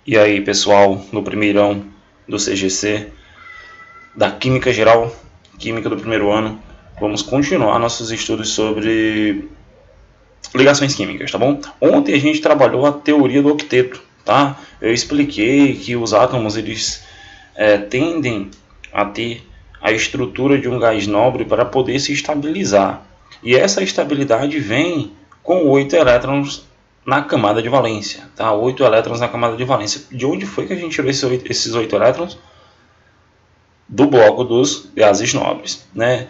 E aí, pessoal, no primeirão do CGC, da Química Geral, Química do primeiro ano, vamos continuar nossos estudos sobre ligações químicas, tá bom? Ontem a gente trabalhou a teoria do octeto, tá? Eu expliquei que os átomos eles tendem a ter a estrutura de um gás nobre para poder se estabilizar. E essa estabilidade vem com 8 elétrons na camada de valência, tá? 8 elétrons na camada de valência. De onde foi que a gente tirou esses 8 elétrons? Do bloco dos gases nobres, né?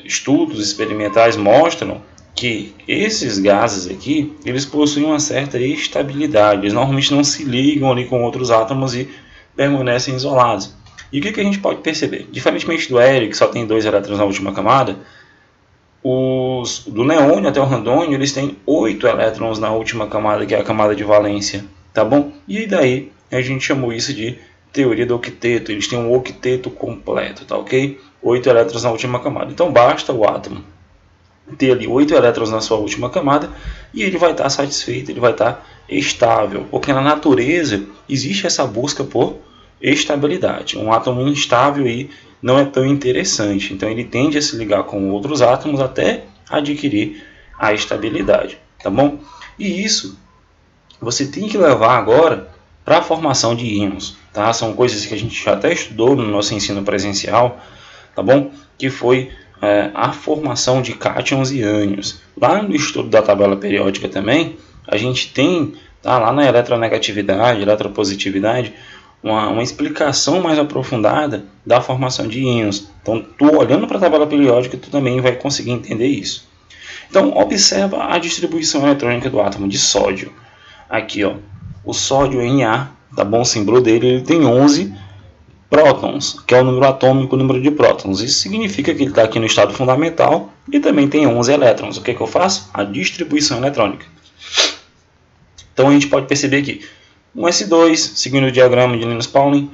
Estudos experimentais mostram que esses gases aqui, eles possuem uma certa estabilidade. Eles normalmente não se ligam ali com outros átomos e permanecem isolados. E o que a gente pode perceber? Diferentemente do hélio, que só tem 2 elétrons na última camada, do neônio até o radônio, eles têm 8 elétrons na última camada, que é a camada de valência, tá bom? E daí a gente chamou isso de teoria do octeto. Eles têm um octeto completo, tá ok? 8 elétrons na última camada. Então basta o átomo ter ali 8 elétrons na sua última camada e ele vai estar satisfeito, ele vai estar estável, porque na natureza existe essa busca por estabilidade. Um átomo instável aí não é tão interessante, então ele tende a se ligar com outros átomos até adquirir a estabilidade, tá bom? E isso você tem que levar agora para a formação de íons, tá? São coisas que a gente já até estudou no nosso ensino presencial, tá bom? Que foi a formação de cátions e ânions. Lá no estudo da tabela periódica também, a gente tem, tá, lá na eletronegatividade, eletropositividade, uma explicação mais aprofundada da formação de íons. Então, tu olhando para a tabela periódica, tu também vai conseguir entender isso. Então, observa a distribuição eletrônica do átomo de sódio. Aqui, ó, o sódio Na, tá bom? O símbolo dele, ele tem 11 prótons, que é o número atômico, o número de prótons. Isso significa que ele está aqui no estado fundamental e também tem 11 elétrons. O que eu faço? A distribuição eletrônica. Então, a gente pode perceber aqui, 1s2, seguindo o diagrama de Linus-Pauling,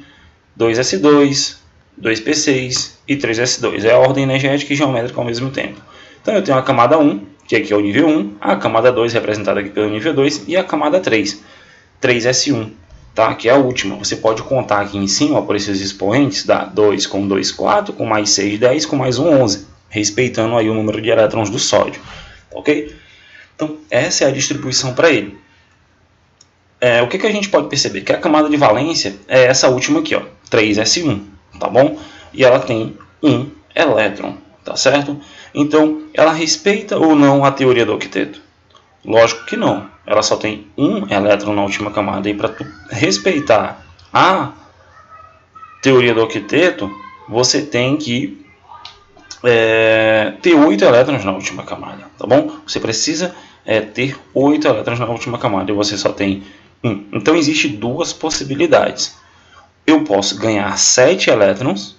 2s2, 2p6 e 3s2. É a ordem energética e geométrica ao mesmo tempo. Então, eu tenho a camada 1, que aqui é o nível 1, a camada 2, representada aqui pelo nível 2, e a camada 3, 3s1, tá? Que é a última. Você pode contar aqui em cima, por esses expoentes, dá 2 com 2, 4, com mais 6, 10, com mais 1, 11, respeitando aí o número de elétrons do sódio, ok? Então, essa é a distribuição para ele. O que a gente pode perceber? Que a camada de valência é essa última aqui, ó, 3s1, tá bom? E ela tem 1 elétron, tá certo? Então, ela respeita ou não a teoria do octeto? Lógico que não. Ela só tem 1 elétron na última camada. E para tu respeitar a teoria do octeto, você tem que ter 8 elétrons na última camada, tá bom? Você precisa ter 8 elétrons na última camada e você só tem 1. Então, existem duas possibilidades. Eu posso ganhar 7 elétrons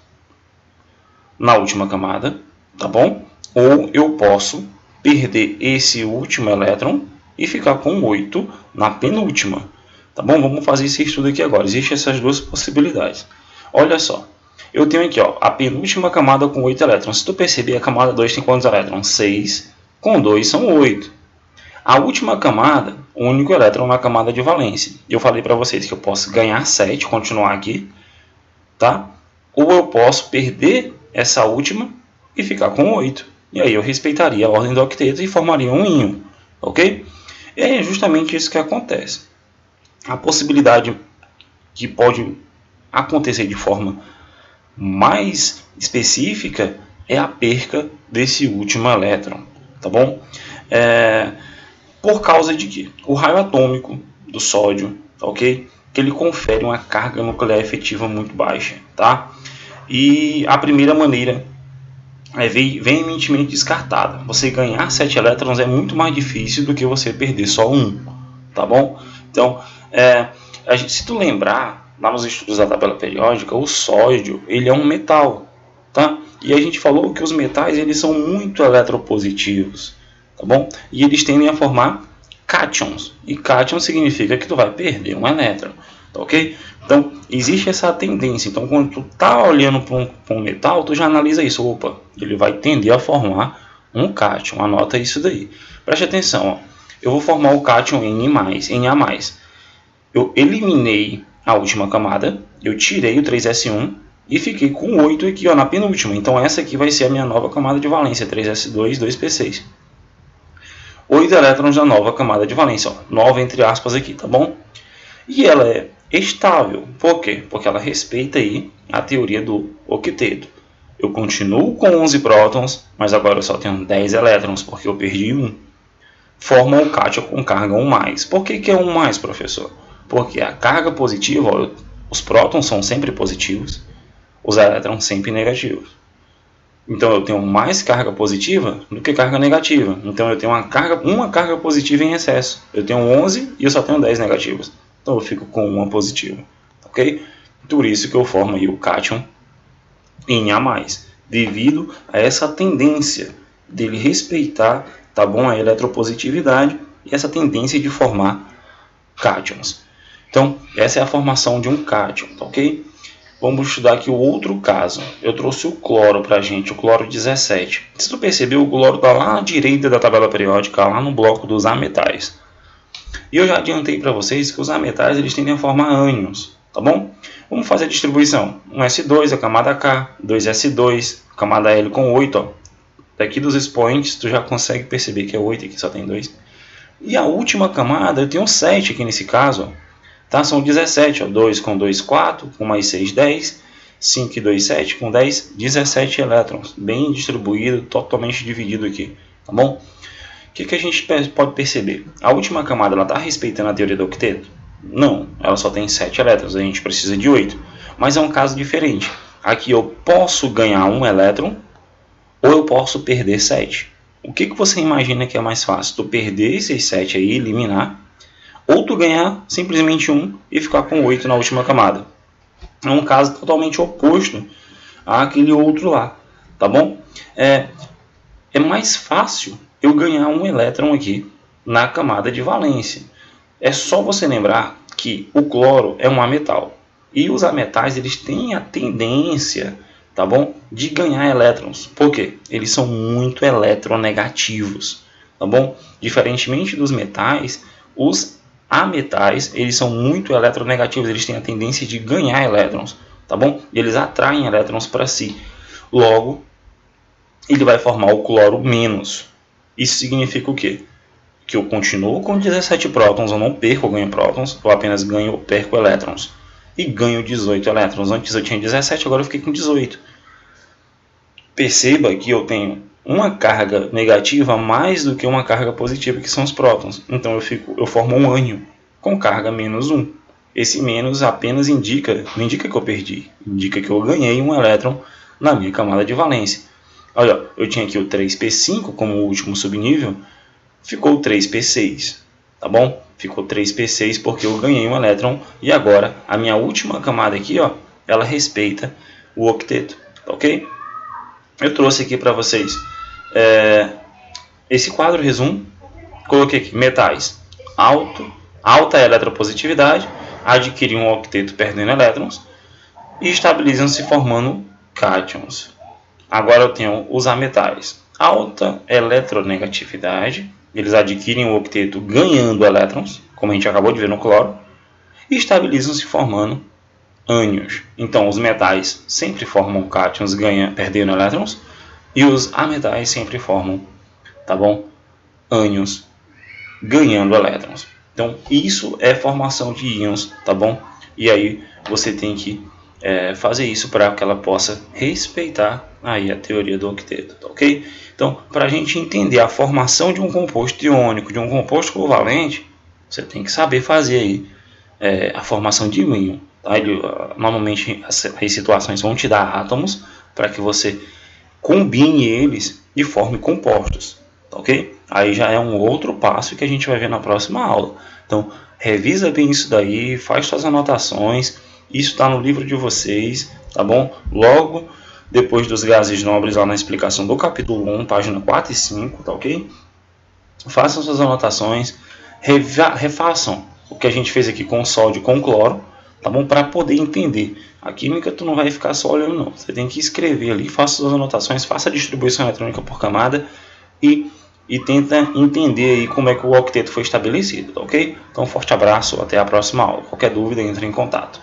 na última camada, tá bom? Ou eu posso perder esse último elétron e ficar com 8 na penúltima, tá bom? Vamos fazer esse estudo aqui agora. Existem essas duas possibilidades. Olha só, eu tenho aqui, ó, a penúltima camada com 8 elétrons. Se tu perceber, a camada 2 tem quantos elétrons? 6, com 2 são 8. A última camada, o único elétron na camada de valência. Eu falei para vocês que eu posso ganhar 7, continuar aqui, tá? Ou eu posso perder essa última e ficar com 8. E aí eu respeitaria a ordem do octeto e formaria um íon, ok? E é justamente isso que acontece. A possibilidade que pode acontecer de forma mais específica é a perca desse último elétron, tá bom? Por causa de quê? O raio atômico do sódio, tá ok? Que ele confere uma carga nuclear efetiva muito baixa, tá? E a primeira maneira é veementemente descartada. Você ganhar 7 elétrons é muito mais difícil do que você perder só 1, tá bom? Então, se tu lembrar, lá nos estudos da tabela periódica, o sódio, ele é um metal, tá? E a gente falou que os metais, eles são muito eletropositivos, tá bom? E eles tendem a formar cátions. E cátion significa que tu vai perder um elétron, tá ok? Então, existe essa tendência. Então, quando tu tá olhando para um metal, tu já analisa isso. Opa, ele vai tender a formar um cátion. Anota isso daí. Preste atenção, ó. Eu vou formar o cátion Na+. Eu eliminei a última camada, eu tirei o 3s1 e fiquei com 8 aqui, ó, na penúltima. Então essa aqui vai ser a minha nova camada de valência, 3s2, 2p6. 8 elétrons da nova camada de valência, ó, nova entre aspas aqui, tá bom? E ela é estável, por quê? Porque ela respeita aí a teoria do octeto. Eu continuo com 11 prótons, mas agora eu só tenho 10 elétrons, porque eu perdi 1. Forma o cátion com carga 1+. Por que é 1+, professor? Porque a carga positiva, ó, os prótons são sempre positivos, os elétrons sempre negativos. Então eu tenho mais carga positiva do que carga negativa. Então eu tenho uma carga positiva em excesso. Eu tenho 11 e eu só tenho 10 negativas. Então eu fico com uma positiva. Ok? Por isso que eu formo aí o cátion em A+, devido a essa tendência dele respeitar, tá bom, a eletropositividade e essa tendência de formar cátions. Então essa é a formação de um cátion, tá ok? Vamos estudar aqui o outro caso. Eu trouxe o cloro para a gente, o cloro 17. Se tu percebeu, o cloro está lá à direita da tabela periódica, lá no bloco dos ametais. E eu já adiantei para vocês que os ametais eles tendem a formar ânions, tá bom? Vamos fazer a distribuição. 1s2, a camada K, 2s2, a camada L com 8. Ó. Daqui dos expoentes, tu já consegue perceber que é 8, aqui só tem 2. E a última camada, eu tenho 7 aqui nesse caso, ó. Tá, são 17, ó, 2 com 2, 4, com mais 6, 10, 5 e 2, 7, com 10, 17 elétrons, bem distribuído, totalmente dividido aqui, tá bom? O que a gente pode perceber? A última camada está respeitando a teoria do octeto? Não, ela só tem 7 elétrons, a gente precisa de 8, mas é um caso diferente. Aqui eu posso ganhar 1 elétron, ou eu posso perder 7. O que você imagina que é mais fácil? Tu perder esses 7 aí, eliminar, ou tu ganhar simplesmente 1 e ficar com 8 na última camada. É um caso totalmente oposto àquele outro lá, tá bom? É mais fácil eu ganhar 1 elétron aqui na camada de valência. É só você lembrar que o cloro é um ametal. E os ametais eles têm a tendência, tá bom, de ganhar elétrons. Por quê? Eles são muito eletronegativos, tá bom? Diferentemente dos metais, os ametais, eles são muito eletronegativos, eles têm a tendência de ganhar elétrons, tá bom? E eles atraem elétrons para si. Logo, ele vai formar o cloro menos. Isso significa o quê? Que eu continuo com 17 prótons, eu não perco ou ganho prótons, eu apenas ganho ou perco elétrons. E ganho 18 elétrons. Antes eu tinha 17, agora eu fiquei com 18. Perceba que eu tenho uma carga negativa mais do que uma carga positiva, que são os prótons. Então eu formo um ânion com carga menos 1. Esse menos apenas não indica que eu perdi, indica que eu ganhei um elétron na minha camada de valência. Olha, eu tinha aqui o 3p5 como o último subnível, ficou 3p6, tá bom? Ficou 3p6 porque eu ganhei um elétron e agora a minha última camada aqui, ó, ela respeita o octeto, tá ok? Eu trouxe aqui para vocês esse quadro resumo. Coloquei aqui metais alta eletropositividade, adquirem um octeto perdendo elétrons e estabilizam-se formando cátions. Agora eu tenho os ametais alta eletronegatividade, eles adquirem o octeto ganhando elétrons, como a gente acabou de ver no cloro, e estabilizam-se formando ânions. Então os metais sempre formam cátions perdendo elétrons e os ametais sempre formam, tá bom, ânions ganhando elétrons. Então isso é formação de íons, tá bom? E aí você tem que fazer isso para que ela possa respeitar aí a teoria do octeto, tá ok? Então, para a gente entender a formação de um composto iônico, de um composto covalente, você tem que saber fazer aí a formação de um íon. Tá? Normalmente as situações vão te dar átomos para que você combine eles e forme compostos, tá ok? Aí já é um outro passo que a gente vai ver na próxima aula. Então, revisa bem isso daí, faz suas anotações, isso está no livro de vocês, tá bom? Logo depois dos gases nobres, lá na explicação do capítulo 1, página 4 e 5, tá ok? Façam suas anotações, refaçam o que a gente fez aqui com o sódio e com o cloro, tá bom? Para poder entender. A química tu não vai ficar só olhando não, você tem que escrever ali, faça suas anotações, faça a distribuição eletrônica por camada e e tenta entender aí como é que o octeto foi estabelecido, tá ok? Então, forte abraço, até a próxima aula. Qualquer dúvida, entre em contato.